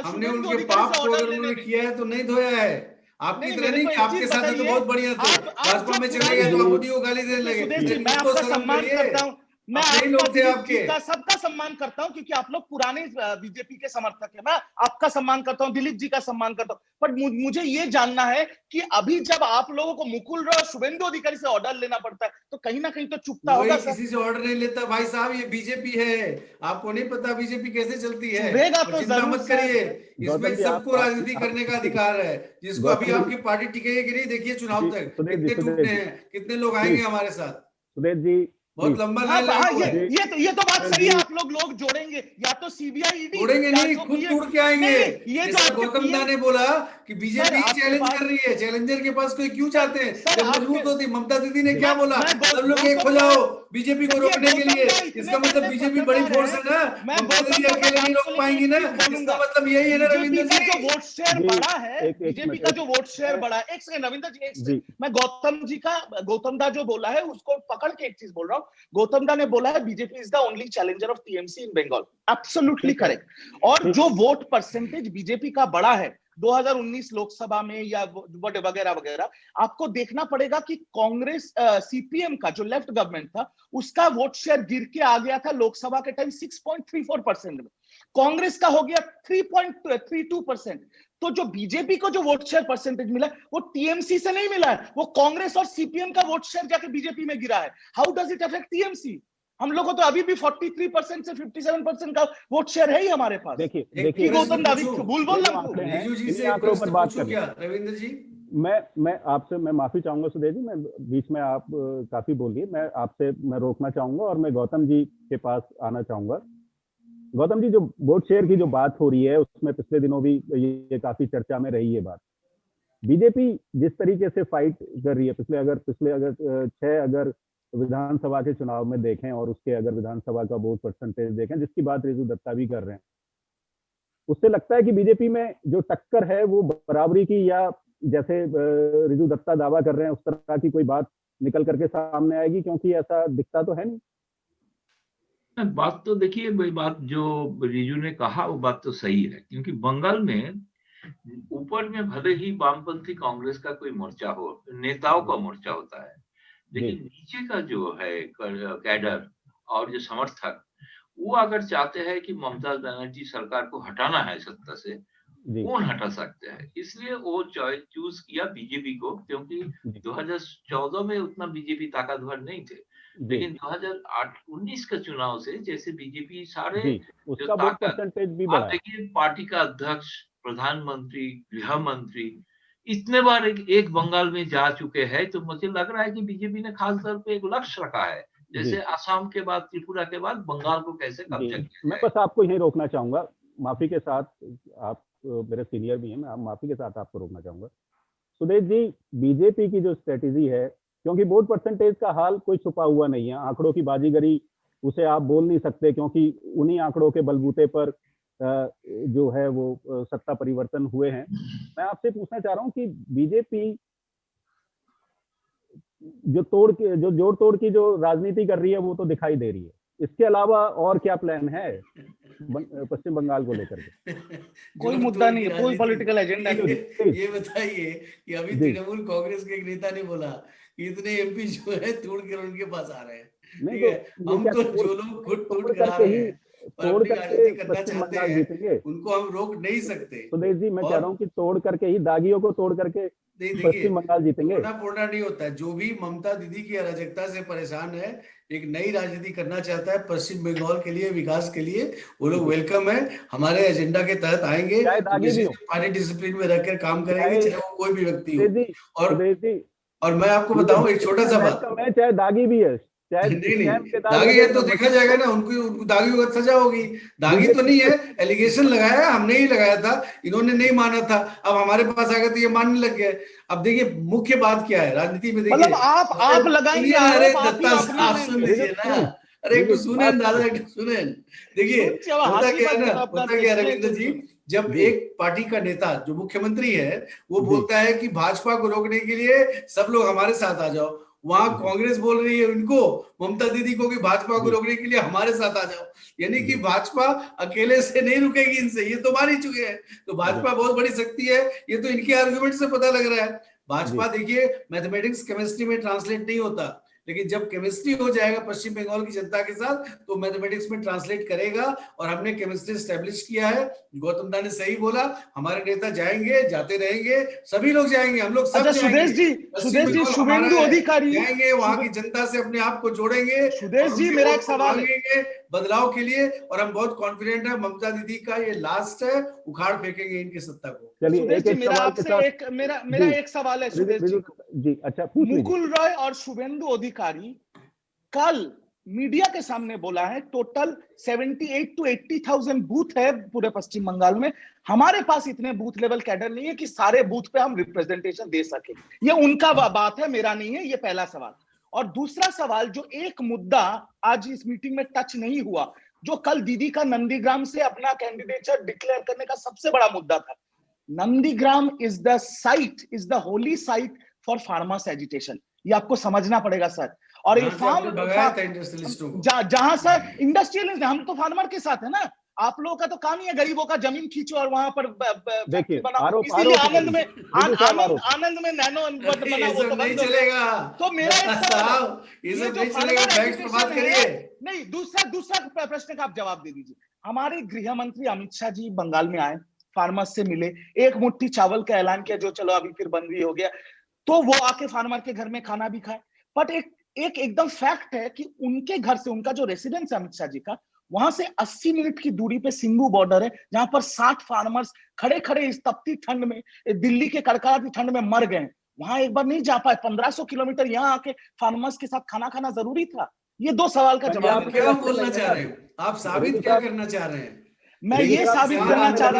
हमने उनके पाप को अगर उन्होंने किया है तो नहीं धोया है। आपकी नहीं, तरह मेरे नहीं को कि एक आपके चीज साथ है तो बताइए, बहुत बढ़िया थे, आप भाजपा जब में चले पुराने गए तो आप उन्हीं को गाली देने लगे। सुदेश जी, मैं इसको आपका शर्म सम्मान करिए, करता हूँ, मैं अपने ही आपका लोग थे दिलीप आपके। जी का सबका सम्मान करता हूँ, क्योंकि आप लोग पुराने बीजेपी के समर्थक हैं। मैं आपका सम्मान करता हूँ, दिलीप जी का सम्मान करता हूँ, पर मुझे ये जानना है कि अभी जब आप लोगों को मुकुल रॉय और शुभेंदु अधिकारी से ऑर्डर लेना पड़ता है, तो कहीं ना कहीं तो चुपता कोई होगा सर। किसी से ऑर्डर नहीं लेता भाई साहब, ये बीजेपी है, आपको नहीं पता बीजेपी कैसे चलती है। चुभेगा और तो चिंता जरूर मत सर। करिए, इसमें गौतम जी सबको राजनीति करने का अधिकार है। जिसको अभी गौतम जी, आपकी पार्टी टिकेगी कि नहीं, देखिए चुनाव तक कितने सुदेश टूटने जी हैं, कितने लोग प्लीज, आएंगे हमारे साथ। सुदेश जी बहुत प्लीज। लंबा हाँ लाइन लगा हाँ, हुआ है। ये तो बात सुदेश सही है, जी, आप लोग जोड़ेंगे, या तो सीबीआई ईडी, तोड़ेंगे या नहीं, जो खुद ये तोड़ के आएंगे। नहीं नहीं, ये जो जैसा आपके गौतम दा पीएम, ने बोला कि सर बीजेपी ही आपके चैलेंज पास, कर रही है, चैलेंजर के पास कोई क्यों सर चाहते हैं सर जब आपके, मजबूत होती। ममता दीदी ने जी, क्या बोला, मैं सब लोग एक हो गौतम जाओ राय, बीजेपी को देखिए रोकने के गौतम लिए। दा इतने इसका मतलब बड़े बीजेपी बड़ी पत्रकार फोर्स हैं, है ना, मैं ममता दीदी गौतम दा अकेले बस नहीं आपको रोक लेके पाएंगी एक ना। चीज बोलूंगा, इसका मतलब यही है ना बीजेपी रविंद्र का जी। जो वोट शेयर जी, बढ़ा है, एक बीजेपी मिनट, का जो वोट शेयर बढ़ा है, एक सेकंड रविंद्र जी, एक जी, सेकंड, मैं गौतम दा जो बोला है उसको पकड़ के एक चीज बोल रहा हूँ। गौतम दा ने बोला है BJP is the only challenger of TMC in Bengal, absolutely ठीक है, करेक्ट। और ठीक, जो वोट परसेंटेज बीजेपी का बढ़ा है 2019 लोकसभा में या वगैरह वगैरह, आपको देखना पड़ेगा कि कांग्रेस सीपीएम का जो लेफ्ट गवर्नमेंट था, उसका वोट शेयर गिर के आ गया था लोकसभा के टाइम 6.34% में, कांग्रेस का हो गया 3.32%। तो जो बीजेपी को जो वोट शेयर परसेंटेज मिला वो टीएमसी से नहीं मिला है, वो कांग्रेस और सीपीएम का वोट शेयर जाके बीजेपी में गिरा है। How does it affect TMC? हम लोग को तो अभी भी 43% से 57% का वोट शेयर है ही हमारे पास। देखिए एक देखिए, गौतम दावी पूछूं? भूल बोल रहा आंकड़े हूं। हैं, रिजू जी इन्हीं से एक आंकड़ों पर प्रश्न बात पूछूं कर क्या रविंद्र जी? मैं आपसे मैं माफी चाहूंगा सुदेश जी, मैं बीच में आप काफी बोलिए, मैं रोकना चाहूंगा और मैं गौतम जी के पास आना चाहूंगा। गौतम जी, जो वोट शेयर की जो बात हो रही है उसमें पिछले दिनों भी ये काफी चर्चा में रही है बात। बीजेपी जिस तरीके से फाइट कर रही है, पिछले अगर 6 अगर विधानसभा के चुनाव में देखें और उसके अगर विधानसभा का वोट परसेंटेज देखें, जिसकी बात रिजू दत्ता भी कर रहे हैं, उससे लगता है कि बीजेपी में जो टक्कर है वो बराबरी की, या जैसे रिजू दत्ता दावा कर रहे हैं उस तरह की कोई बात निकल करके सामने आएगी, क्योंकि ऐसा दिखता तो है नहीं। बात तो देखिए, वही बात जो रिजू ने कहा वो बात तो सही है, क्योंकि बंगाल में ऊपर में भले ही वामपंथी कांग्रेस का कोई मोर्चा हो, नेताओं का मोर्चा होता है, लेकिन नीचे का जो है कैडर और जो समर्थक, वो अगर चाहते हैं कि ममता बनर्जी सरकार को हटाना है सत्ता से, कौन हटा सकते हैं। इसलिए वो चूज किया बीजेपी को, क्योंकि 2014 में उतना बीजेपी ताकतवर नहीं थे, लेकिन 2019 का चुनाव से जैसे बीजेपी सारे जो ताकत, आप देखिए पार्टी का अध्यक्ष, प्रधानमंत्री, गृह मंत्री इतने बार एक बंगाल में जा चुके हैं, तो मुझे लग रहा है कि बीजेपी ने खास तौर पे एक लक्ष्य रखा है, जैसे असम के बाद, त्रिपुरा के बाद बंगाल को कैसे कब्जा किया। मैं बस आपको यहीं रोकना चाहूंगा, माफी के साथ, आप मेरे सीनियर भी हैं, मैं माफी के साथ आपको रोकना चाहूंगा। सुदेश जी, बीजेपी की जो स्ट्रेटेजी है, क्योंकि वोट परसेंटेज का हाल कोई छुपा हुआ नहीं है, आंकड़ों की बाजीगरी उसे आप बोल नहीं सकते, क्योंकि उन्हीं आंकड़ों के बलबूते पर जो है वो सत्ता परिवर्तन हुए हैं। मैं आपसे पूछना चाह रहा हूं कि बीजेपी जो जोड़ तोड़ की जो राजनीति कर रही है वो तो दिखाई दे रही है, इसके अलावा और क्या प्लान है पश्चिम बंगाल को लेकर के? कोई मुद्दा नहीं है, कोई पॉलिटिकल एजेंडा नहीं है। ये बताइए कि अभी तृणमूल कांग्रेस के एक नेता ने बोला कि इतने एमपी जो है तोड़ कर उनके पास आ रहे हैं, ठीक है। हम तो जो लोग खुद तोड़ कर आ रहे हैं तोड़ करके पश्चिम बंगाल जीतेंगे, उनको हम रोक नहीं सकते। सुदेश जी, मैं कह रहा हूँ कि तोड़ करके ही, दागियों को तोड़ करके पश्चिम बंगाल जीतेंगे। पूर्णा नहीं होता है। जो भी ममता दीदी की अराजकता से परेशान है, एक नई राजनीति करना चाहता है पश्चिम बंगाल के लिए, विकास के लिए, वो लोग वेलकम है, हमारे एजेंडा के तहत आएंगे, पार्टी डिसिप्लिन में रखकर काम करेंगे, चाहे वो कोई भी व्यक्ति हो। और मैं आपको बताऊं एक छोटा सा बात, चाहे दागी भी है, नहीं दागी है तो देखा जाएगा ना, उनको दागी को सजा होगी। दागी तो नहीं है, एलिगेशन लगाया है, हमने ही लगाया था, इन्होंने नहीं माना था, अब हमारे पास आ गए तो ये मानने लग गए। अब देखिए मुख्य बात क्या है राजनीति में, देखिए मतलब आप लगाएंगे, अरे दत्ता साहब सुन लीजिए ना, अरे एक तो सुने दादा, एक तो सुने। देखिए होता क्या है ना, होता क्या रविंद्र जी, जब एक पार्टी का नेता जो मुख्यमंत्री है वो बोलता है कि भाजपा को रोकने के लिए सब लोग हमारे साथ आ जाओ, वहां कांग्रेस बोल रही है उनको, ममता दीदी को, कि भाजपा को रोकने के लिए हमारे साथ आ जाओ। यानी कि भाजपा अकेले से नहीं रुकेगी इनसे, ये तो मान ही चुके हैं। तो भाजपा बहुत बड़ी शक्ति है, ये तो इनके आर्गुमेंट से पता लग रहा है। भाजपा देखिए मैथमेटिक्स केमिस्ट्री में ट्रांसलेट नहीं होता, लेकिन जब केमिस्ट्री हो जाएगा पश्चिम बंगाल की जनता के साथ तो मैथमेटिक्स में ट्रांसलेट करेगा। और हमने केमिस्ट्री स्टैब्लिश किया है। गौतम दा ने सही बोला, हमारे नेता जाएंगे, जाते रहेंगे, सभी लोग जाएंगे, हम लोग सब अच्छा जाएंगे। सुदेश जी शुभेंदु अधिकारी जाएंगे, वहां की जनता से अपने आप को जोड़ेंगे। सुदेश जी मेरा एक सवाल है बदलाव के लिए, और हम बहुत कॉन्फिडेंट है ममता दीदी का ये लास्ट है, उखाड़ फेंकेंगे इनकी सत्ता को। सुदेश जी मेरा आपसे मेरा एक सवाल है सुदेश जी। अच्छा, मुकुल रॉय और शुभेंदु अधिकारी कल मीडिया के सामने बोला है टोटल 78 to 80,000 बूथ है पूरे पश्चिम बंगाल में, हमारे पास इतने बूथ लेवल कैडर नहीं है कि सारे बूथ पे हम रिप्रेजेंटेशन दे सके। ये उनका बात है, मेरा नहीं है। ये पहला सवाल। और दूसरा सवाल, जो एक मुद्दा आज इस मीटिंग में टच नहीं हुआ, जो कल दीदी का नंदीग्राम से अपना कैंडिडेचर डिक्लेयर करने का सबसे बड़ा मुद्दा था। Nandigram is the Holi site for farmers agitation. ये आपको समझना पड़ेगा सर। और ये जहां सर इंडस्ट्रियलिस्ट, हम तो फार्मर के साथ है ना। आप लोगों का तो काम ही है गरीबों का जमीन खींचो और वहां पर फैक्ट्री बनाओ। इसीलिए आनंद में नैनो बना, वो तो नहीं चलेगा। तो मेरा नहीं, दूसरा प्रश्न का आप जवाब दे दीजिए। हमारे गृह मंत्री अमित शाह जी बंगाल में आए, फार्मर्स से मिले, एक मुट्ठी चावल का ऐलान किया, जो चलो अभी फिर बंद भी हो गया, तो वो आके फार्मर के घर में खाना भी खाए। बट एक एकदम फैक्ट है कि उनके घर से, उनका जो रेसिडेंस है अमित शाह जी का, वहां से 80 मिनट की दूरी पे सिंगू बॉर्डर है, जहां पर 60 फार्मर्स खड़े खड़े इस तपती ठंड में, दिल्ली के कड़कड़ाती ठंड में मर गए। वहां एक बार नहीं जा पाए। 1500 किलोमीटर यहाँ आके फार्मर्स के साथ खाना खाना जरूरी था। ये दो सवाल का जवाब। आप क्या बोलना चाह रहे हैं? आप साबित क्या करना चाह रहे हैं? मैं ये साबित करना चाह रहा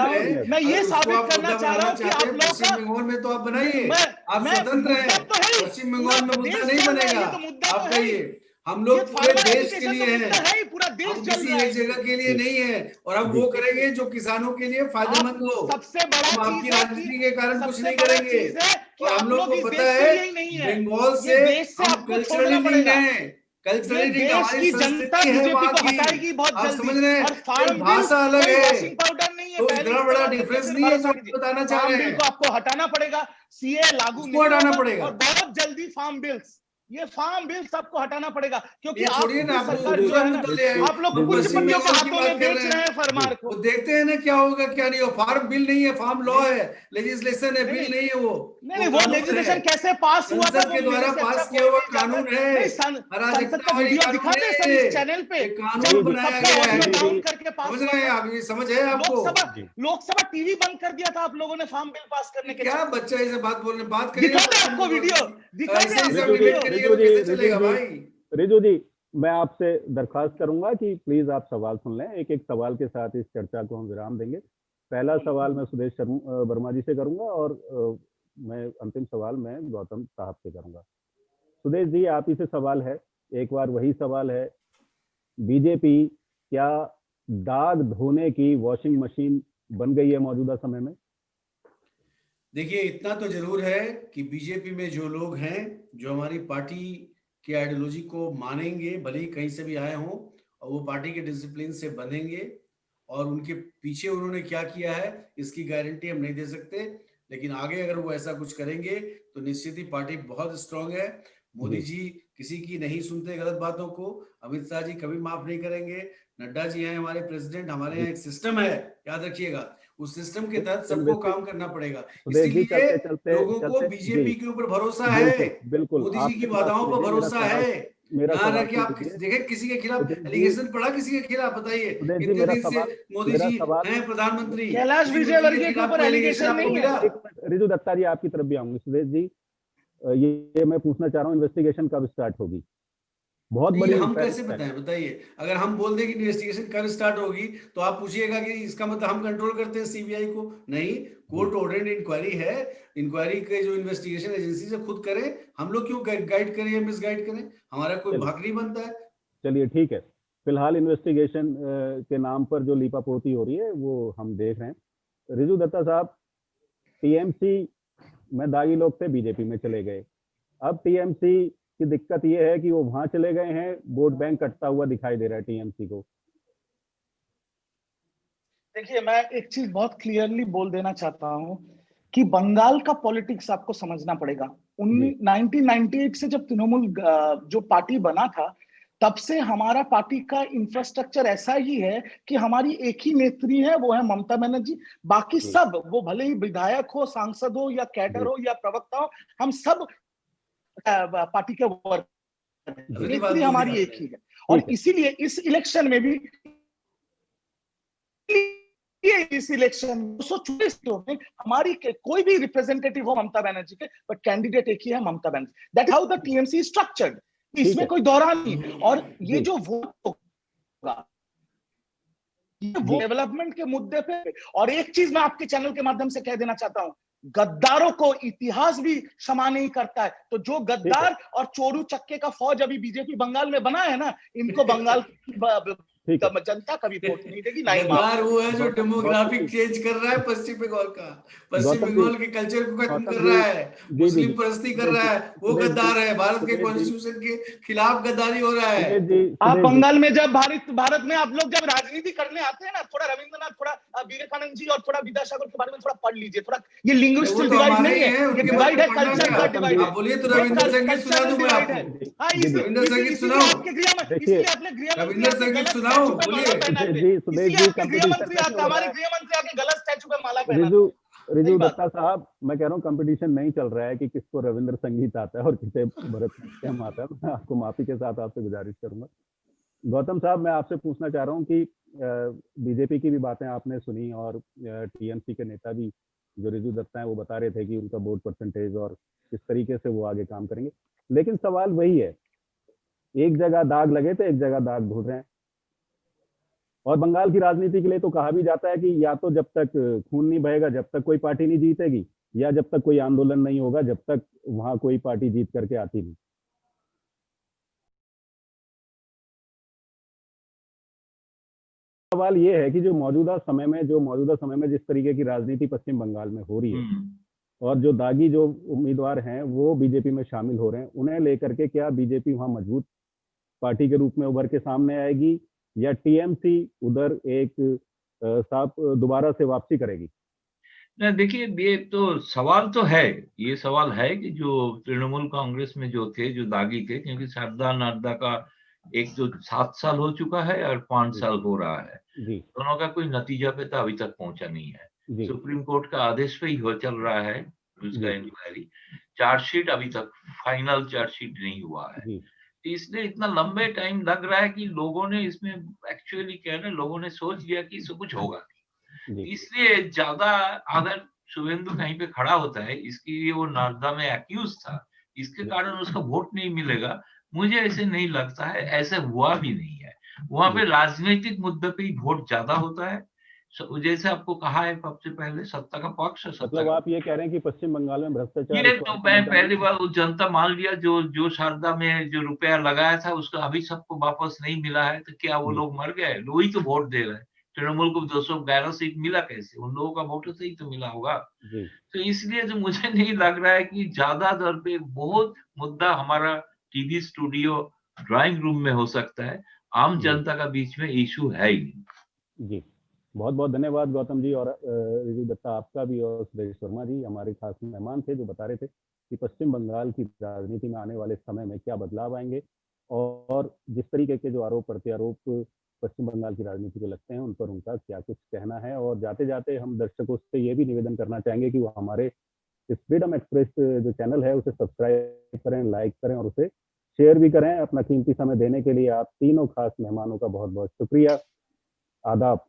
हूँ कि आप लोग पश्चिम बंगाल में तो आप बनाइए, आप स्वतंत्र हैं। पश्चिम बंगाल में मुद्दा नहीं बनेगा, आप कहिए। हम लोग पूरे देश के लिए हैं, पूरा देश किसी एक जगह के लिए नहीं है। और हम वो करेंगे जो किसानों के लिए फायदेमंद हो। सबसे बड़ा हम आपकी राजनीति के कारण कुछ नहीं करेंगे। और हम लोग को पता है बंगाल से हम कल्चरली नहीं है, कल्चरली हमारी संस्कृति है वहाँ की, आप समझ रहे हैं। भाषा अलग है, तो इतना बड़ा डिफरेंस नहीं है जो बताना चाह रहे हैं। आपको हटाना पड़ेगा, सीए लागू नहीं हटाना पड़ेगा, और बहुत जल्दी फार्म बिल्स, ये फार्म बिल सबको हटाना पड़ेगा। क्योंकि आप लोग पूंजीपतियों के हाथों में बेच रहे हैं फार्मर को। देखते हैं ना क्या होगा क्या नहीं हो। फार्म बिल नहीं है, फार्म लॉ है, लेजिस्लेशन है, बिल नहीं है। वो नहीं, वो लेजिस्लेशन कैसे पास हुआ था? संसद के द्वारा पास किया हुआ कानून है। चैनल पे कानून बनाया गया है, समझ रहे हैं आप? ये समझ है आपको? लोकसभा टीवी बंद कर दिया था आप लोगों ने फार्म बिल पास करने के। क्या बच्चा ऐसे बात बोलने, बात करिए, आपको वीडियो रिजू जी, मैं आपसे दरखास्त करूंगा कि प्लीज आप सवाल सुन लें। एक एक सवाल के साथ इस चर्चा को हम विराम देंगे। पहला सवाल मैं सुदेश वर्मा जी से करूंगा और मैं अंतिम सवाल मैं गौतम साहब से करूंगा। सुदेश जी, आप ही से सवाल है, एक बार वही सवाल है, बीजेपी क्या दाग धोने की वॉशिंग मशीन बन गई है मौजूदा समय में? देखिए, इतना तो जरूर है कि बीजेपी में जो लोग हैं, जो हमारी पार्टी की आइडियोलॉजी को मानेंगे, भले ही कहीं से भी आए हों, और वो पार्टी के डिसिप्लिन से बनेंगे, और उनके पीछे उन्होंने क्या किया है इसकी गारंटी हम नहीं दे सकते, लेकिन आगे अगर वो ऐसा कुछ करेंगे तो निश्चित ही पार्टी बहुत स्ट्रांग है। मोदी जी किसी की नहीं सुनते गलत बातों को, अमित शाह जी कभी माफ नहीं करेंगे, नड्डा जी हैं हमारे प्रेसिडेंट, हमारे यहाँ एक सिस्टम है, याद रखिएगा, उस सिस्टम के तहत सबको काम करना पड़ेगा। इसीलिए लोगों को बीजेपी के ऊपर भरोसा है, बिल्कुल मोदी जी की वादाओं पर भरोसा है। यहाँ रख के आप देखें किसी के खिलाफ एलिगेशन पड़ा, किसी के खिलाफ बताइए, इतने दिन से मोदी जी हैं प्रधानमंत्री, कैलाश विजयवर्गीय के ऊपर एलिगेशन नहीं है। रिजू दत्ता जी आपकी तरफ भी आऊंगी। सुदेश जी, ये मैं पूछना चाह रहा हूँ, इन्वेस्टिगेशन कब स्टार्ट होगी? बहुत बड़ी, हम कैसे बताएं, बताइए। अगर हम बोल दें कि इन्वेस्टिगेशन कब स्टार्ट होगी तो आप पूछिएगा कि इसका मतलब हम कंट्रोल करते हैं सीबीआई को? नहीं, कोर्ट ऑर्डर्ड इंक्वायरी है, इंक्वायरी के जो इन्वेस्टिगेशन एजेंसी से खुद करें, हम लोग क्यों गाइड करें या मिसगाइड करें? हमारा कोई भाग नहीं बनता है। चलिए ठीक है, फिलहाल इन्वेस्टिगेशन के नाम पर जो लीपापोती हो रही है वो हम देख रहे हैं। रिजू दत्ता साहब, टीएमसी में दागी लोग थे, बीजेपी में चले गए, अब टीएमसी कि दिक्कत ये है कि वो वहां चले गए हैं, वोट बैंक कटता हुआ दिखाई दे रहा है टीएमसी को। देखिए, मैं एक चीज बहुत क्लियरली बोल देना चाहता हूं कि बंगाल का पॉलिटिक्स आपको समझना पड़ेगा। 1998 से जब तृणमूल जो पार्टी बना था, तब से हमारा पार्टी का इंफ्रास्ट्रक्चर ऐसा ही है कि हमारी एक ही नेत्री है, वो है ममता बनर्जी। बाकी सब, वो भले ही विधायक हो, सांसद हो या कैडर हो या प्रवक्ता हो, हम सब पार्टी के वर्कर, नेत्री हमारी एक ही है। और इसीलिए इस इलेक्शन में भी, इस इलेक्शन 224 में हमारी कोई भी रिप्रेजेंटेटिव हो ममता बनर्जी के, बट कैंडिडेट एक ही है, Mamata Banerjee. That how the TMC structured, इसमें कोई दौरान नहीं। और ये जो वोट होगा, ये वो डेवलपमेंट के मुद्दे पे। और एक चीज मैं आपके चैनल के माध्यम से कह देना चाहता हूं, गद्दारों को इतिहास भी क्षमा नहीं करता है। तो जो गद्दार और चोरू चक्के का फौज अभी बीजेपी बंगाल में बना है ना, इनको बंगाल जनता कभी वोट नहीं देगी। गद्दार वो है जो डेमोग्राफिक चेंज कर रहा है पश्चिम बंगाल का, पश्चिम बंगाल के कल्चर को खत्म कर रहा है, मुस्लिम परस्ती कर रहा है, वो गद्दार है। भारत के कॉन्स्टिट्यूशन के खिलाफ गद्दारी हो रहा है। आप बंगाल में जब भारत में आप लोग जब राजनीति करने आते हैं ना, थोड़ा रविंद्रनाथ, थोड़ा विवेकानंद जी और थोड़ा विद्यासागर के बारे में थोड़ा पढ़ लीजिए। थोड़ा ये लिंग्विस्टिक डिवाइड नहीं है, ये डिवाइड है, कल्चर का डिवाइड है। बोलिए तो रविंद्र संगीत सुना दूं मैं आपको। रविंद्र संगीत सुनाओ, रविंद्र संगीत सुनाओ। रिजू दत्ता साहब, मैं कह रहा हूँ कंपटीशन नहीं चल रहा है कि किसको रविंद्र संगीत आता है और किसे भरतनाट्यम आता है। मैं आपको माफी के साथ आपसे गुजारिश करूंगा। गौतम साहब, मैं आपसे पूछना चाह रहा हूँ कि बीजेपी की भी बातें आपने सुनी और टीएमसी के नेता भी जो रिजू दत्ता है वो बता रहे थे कि उनका वोट परसेंटेज और किस तरीके से वो आगे काम करेंगे। लेकिन सवाल वही है, एक जगह दाग लगे तो एक जगह दाग ढूंढ रहे हैं। और बंगाल की राजनीति के लिए तो कहा भी जाता है कि या तो जब तक खून नहीं बहेगा जब तक कोई पार्टी नहीं जीतेगी, या जब तक कोई आंदोलन नहीं होगा जब तक वहां कोई पार्टी जीत करके आती नहीं। सवाल ये है कि जो मौजूदा समय में जिस तरीके की राजनीति पश्चिम बंगाल में हो रही है और जो दागी जो उम्मीदवार हैं वो बीजेपी में शामिल हो रहे हैं, उन्हें लेकर के क्या बीजेपी वहां मजबूत पार्टी के रूप में उभर के सामने आएगी या टीएमसी उधर एक साफ दोबारा से वापसी करेगी? ना, देखिए, ये तो सवाल तो है, ये सवाल है कि जो तृणमूल कांग्रेस में जो थे, जो दागी थे, क्योंकि शारदा नड्डा का एक तो 7 साल हो चुका है और 5 साल हो रहा है, दोनों का कोई नतीजा पे तो अभी तक पहुंचा नहीं है। सुप्रीम कोर्ट का आदेश पे ही चल रहा है उसका इंक्वायरी। चार्जशीट अभी तक फाइनल चार्जशीट नहीं हुआ है, इसलिए इतना लंबे टाइम लग रहा है कि लोगों ने इसमें एक्चुअली क्या है ना, लोगों ने सोच लिया कि इससे कुछ होगा। इसलिए ज्यादा, अगर शुभेंदु कहीं पे खड़ा होता है, इसकी लिए वो नालंदा में एक्यूज था, इसके कारण उसका वोट नहीं मिलेगा, मुझे ऐसे नहीं लगता है। ऐसे हुआ भी नहीं है। वहां पे राजनीतिक मुद्दे पे ही वोट ज्यादा होता है। जैसे आपको कहा है सबसे पहले, सत्ता का पक्ष, मतलब आप ये कह रहे हैं कि पश्चिम बंगाल में भ्रष्टाचार, ये तो मैं पहली बार जनता मान लिया, जो शारदा में जो रुपया लगाया था उसका अभी सबको वापस नहीं मिला है, तो क्या वो लोग मर गए? वही तो वोट दे रहे हैं। तृणमूल को 211 सीट मिला कैसे? उन लोगों का वोट से ही तो मिला होगा। तो इसलिए जो मुझे नहीं लग रहा है कि ज्यादा दर पे बहुत मुद्दा हमारा टीवी स्टूडियो ड्राइंग रूम में हो सकता है, आम जनता का बीच में इशू है ही नहीं। जी, बहुत बहुत धन्यवाद गौतम जी और रिजू दत्ता आपका भी, और सुरेश वर्मा जी हमारे खास मेहमान थे जो बता रहे थे कि पश्चिम बंगाल की राजनीति में आने वाले समय में क्या बदलाव आएंगे और जिस तरीके के जो आरोप प्रत्यारोप पश्चिम बंगाल की राजनीति को लगते हैं उन पर उनका क्या कुछ कहना है। और जाते जाते हम दर्शकों से ये भी निवेदन करना चाहेंगे कि वो हमारे इस फ्रीडम एक्सप्रेस जो चैनल है उसे सब्सक्राइब करें, लाइक करें और उसे शेयर भी करें। अपना कीमती समय देने के लिए आप तीनों खास मेहमानों का बहुत बहुत शुक्रिया। आदाब।